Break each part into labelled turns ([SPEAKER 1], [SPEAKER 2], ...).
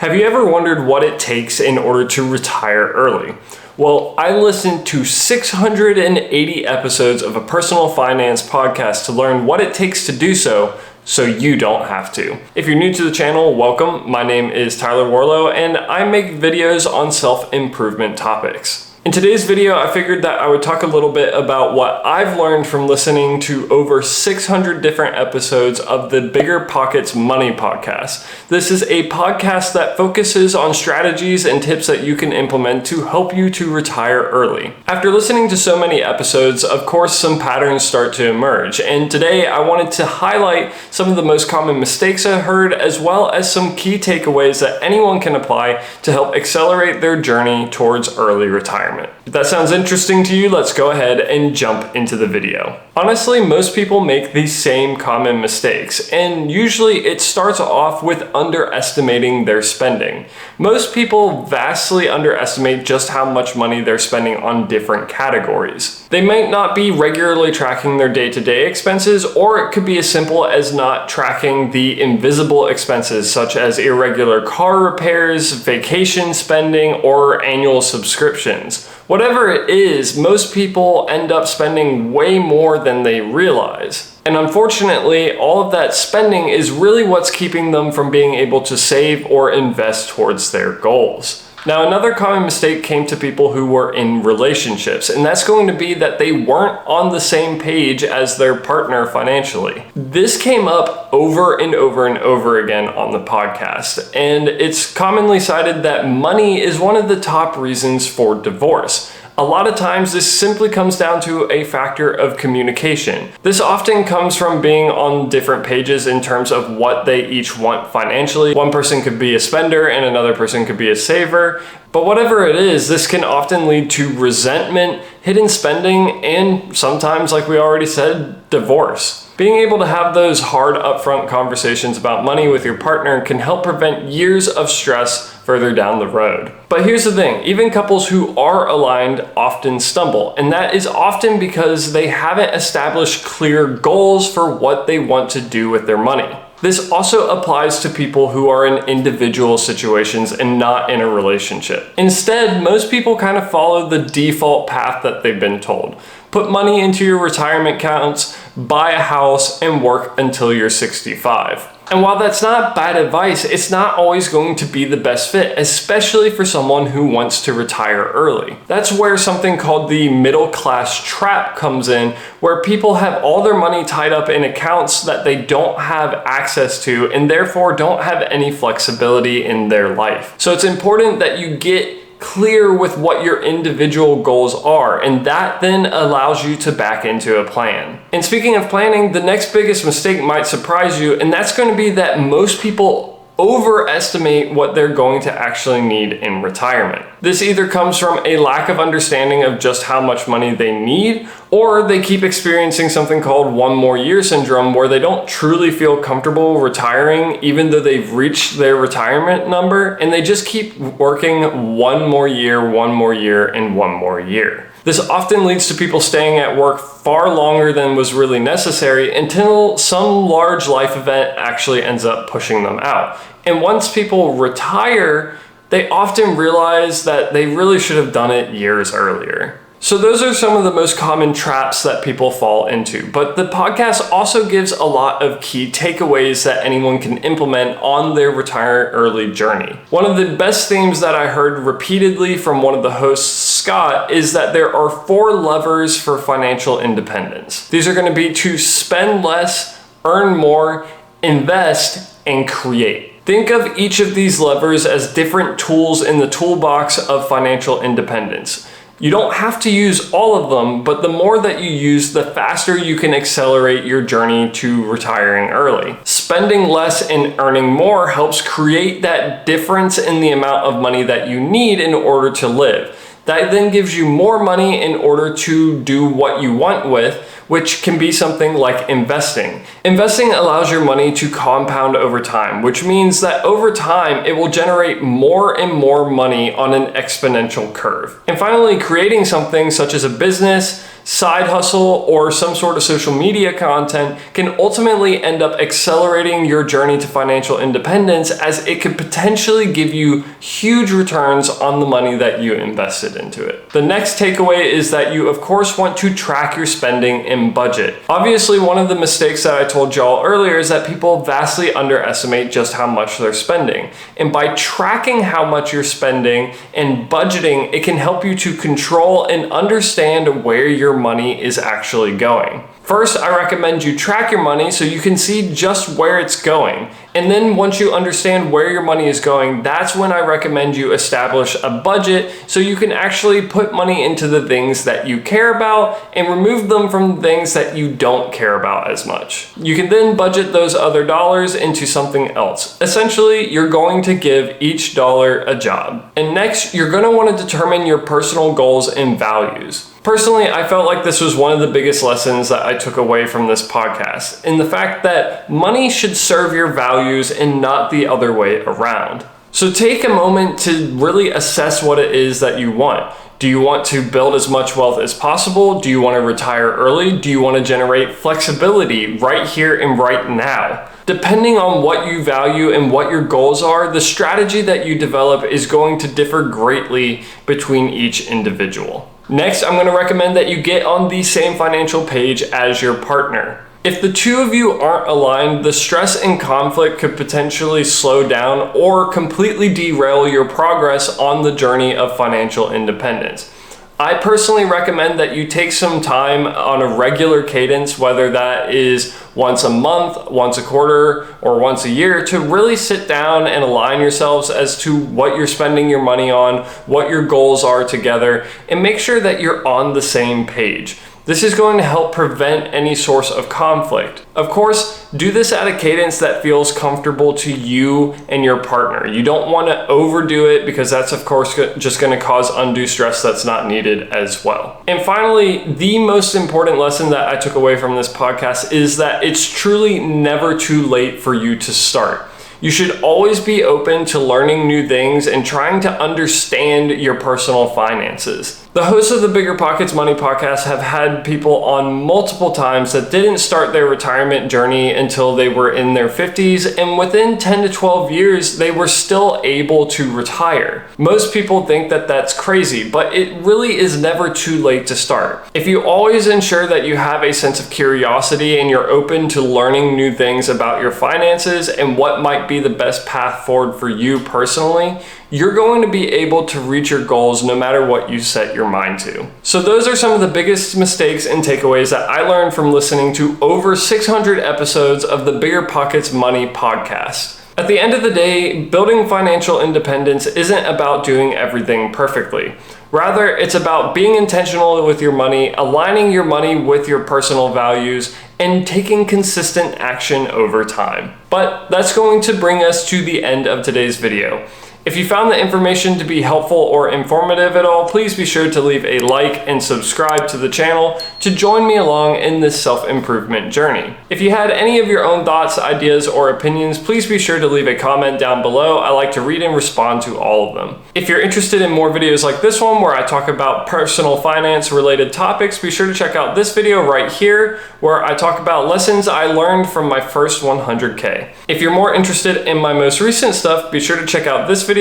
[SPEAKER 1] Have you ever wondered what it takes in order to retire early? Well, I listened to 680 episodes of a personal finance podcast to learn what it takes to do so you don't have to. If you're new to the channel, welcome. My name is Tyler Warlow and I make videos on self-improvement topics. In today's video, I figured that I would talk a little bit about what I've learned from listening to over 600 different episodes of the BiggerPockets Money podcast. This is a podcast that focuses on strategies and tips that you can implement to help you to retire early. After listening to so many episodes, of course, some patterns start to emerge. And today I wanted to highlight some of the most common mistakes I heard, as well as some key takeaways that anyone can apply to help accelerate their journey towards early retirement. If that sounds interesting to you, let's go ahead and jump into the video. Honestly, most people make these same common mistakes, and usually it starts off with underestimating their spending. Most people vastly underestimate just how much money they're spending on different categories. They might not be regularly tracking their day-to-day expenses, or it could be as simple as not tracking the invisible expenses such as irregular car repairs, vacation spending, or annual subscriptions. Whatever it is, most people end up spending way more than they realize. And unfortunately, all of that spending is really what's keeping them from being able to save or invest towards their goals. Now, another common mistake came to people who were in relationships, and that's going to be that they weren't on the same page as their partner financially. This came up over and over and over again on the podcast, and it's commonly cited that money is one of the top reasons for divorce. A lot of times this simply comes down to a factor of communication. This often comes from being on different pages in terms of what they each want financially. One person could be a spender and another person could be a saver. But whatever it is, this can often lead to resentment, hidden spending, and sometimes, like we already said, divorce. Being able to have those hard upfront conversations about money with your partner can help prevent years of stress further down the road. But here's the thing, even couples who are aligned often stumble, and that is often because they haven't established clear goals for what they want to do with their money. This also applies to people who are in individual situations and not in a relationship. Instead, most people kind of follow the default path that they've been told. Put money into your retirement accounts, buy a house, and work until you're 65. And while that's not bad advice, it's not always going to be the best fit, especially for someone who wants to retire early. That's where something called the middle class trap comes in, where people have all their money tied up in accounts that they don't have access to and therefore don't have any flexibility in their life. So it's important that you get clear with what your individual goals are, and that then allows you to back into a plan. And speaking of planning, the next biggest mistake might surprise you, and that's going to be that most people overestimate what they're going to actually need in retirement. This either comes from a lack of understanding of just how much money they need, or they keep experiencing something called one more year syndrome, where they don't truly feel comfortable retiring even though they've reached their retirement number, and they just keep working one more year, and one more year. This often leads to people staying at work far longer than was really necessary until some large life event actually ends up pushing them out. And once people retire, they often realize that they really should have done it years earlier. So those are some of the most common traps that people fall into, but the podcast also gives a lot of key takeaways that anyone can implement on their retire early journey. One of the best themes that I heard repeatedly from one of the hosts, Scott, is that there are 4 levers for financial independence. These are going to be to spend less, earn more, invest, and create. Think of each of these levers as different tools in the toolbox of financial independence. You don't have to use all of them, but the more that you use, the faster you can accelerate your journey to retiring early. Spending less and earning more helps create that difference in the amount of money that you need in order to live. That then gives you more money in order to do what you want with, which can be something like investing. Investing allows your money to compound over time, which means that over time, it will generate more and more money on an exponential curve. And finally, creating something such as a business, side hustle, or some sort of social media content can ultimately end up accelerating your journey to financial independence, as it could potentially give you huge returns on the money that you invested into it. The next takeaway is that you of course want to track your spending and budget. Obviously, one of the mistakes that I told y'all earlier is that people vastly underestimate just how much they're spending. And by tracking how much you're spending and budgeting, it can help you to control and understand where your money is actually going. First, I recommend you track your money so you can see just where it's going. And then once you understand where your money is going, that's when I recommend you establish a budget so you can actually put money into the things that you care about and remove them from things that you don't care about as much. You can then budget those other dollars into something else. Essentially, you're going to give each dollar a job. And next, you're going to want to determine your personal goals and values. Personally, I felt like this was one of the biggest lessons that I took away from this podcast, in the fact that money should serve your values and not the other way around. So take a moment to really assess what it is that you want. Do you want to build as much wealth as possible? Do you want to retire early? Do you want to generate flexibility right here and right now? Depending on what you value and what your goals are, the strategy that you develop is going to differ greatly between each individual. Next, I'm going to recommend that you get on the same financial page as your partner. If the two of you aren't aligned, the stress and conflict could potentially slow down or completely derail your progress on the journey of financial independence. I personally recommend that you take some time on a regular cadence, whether that is once a month, once a quarter, or once a year, to really sit down and align yourselves as to what you're spending your money on, what your goals are together, and make sure that you're on the same page. This is going to help prevent any source of conflict. Of course, do this at a cadence that feels comfortable to you and your partner. You don't want to overdo it, because that's of course just going to cause undue stress that's not needed as well. And finally, the most important lesson that I took away from this podcast is that it's truly never too late for you to start. You should always be open to learning new things and trying to understand your personal finances. The hosts of the BiggerPockets Money podcast have had people on multiple times that didn't start their retirement journey until they were in their 50s, and within 10 to 12 years, they were still able to retire. Most people think that that's crazy, but it really is never too late to start. If you always ensure that you have a sense of curiosity and you're open to learning new things about your finances and what might be the best path forward for you personally, you're going to be able to reach your goals no matter what you set your mind to. So those are some of the biggest mistakes and takeaways that I learned from listening to over 600 episodes of the BiggerPockets Money podcast. At the end of the day, building financial independence isn't about doing everything perfectly. Rather, it's about being intentional with your money, aligning your money with your personal values, and taking consistent action over time. But that's going to bring us to the end of today's video. If you found the information to be helpful or informative at all, please be sure to leave a like and subscribe to the channel to join me along in this self-improvement journey. If you had any of your own thoughts, ideas, or opinions, please be sure to leave a comment down below. I like to read and respond to all of them. If you're interested in more videos like this one where I talk about personal finance related topics, be sure to check out this video right here where I talk about lessons I learned from my first 100K. If you're more interested in my most recent stuff, be sure to check out this video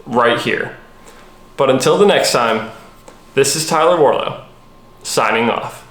[SPEAKER 1] right here. But until the next time, this is Tyler Warlow, signing off.